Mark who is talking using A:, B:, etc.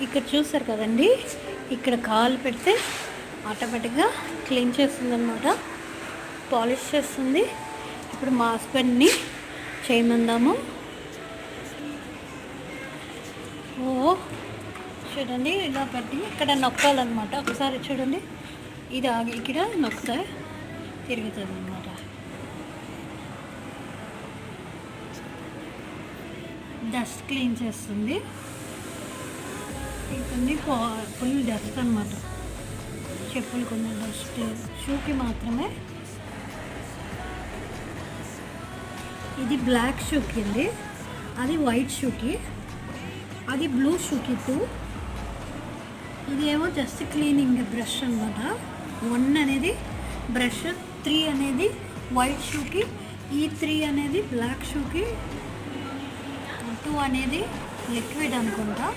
A: ఇక్కడ చూసారు కదండి, ఇక్కడ కాలు పెడితే ఆటోమేటిక్గా క్లీన్ చేస్తుంది అనమాట, పాలిష్ చేస్తుంది. ఇప్పుడు మా హస్బెండ్ని చేయమందాము. ఓ చూడండి, ఇలా పెట్టి ఇక్కడ నొక్కాలన్నమాట. ఒకసారి చూడండి, ఇది ఆగి ఇక్కడ నొక్కితే తిరుగుతుంది అనమాట. డస్ట్ క్లీన్ చేస్తుంది. ఇవన్నీ ఫుల్ డస్ట్ అనమాట. చెప్పులు కొంచెం డస్ట్, షూకి మాత్రమే. ఇది బ్లాక్ షూకి అండి, అది వైట్ షూకి, అది బ్లూ షూకి 2. ఇది ఏమో జస్ట్ క్లీనింగ్ బ్రష్ అనమాట. 1 అనేది బ్రష్, 3 అనేది వైట్ షూకి, ఈ 3 అనేది బ్లాక్ షూకి, 2 అనేది లిక్విడ్ అనుకుంటా.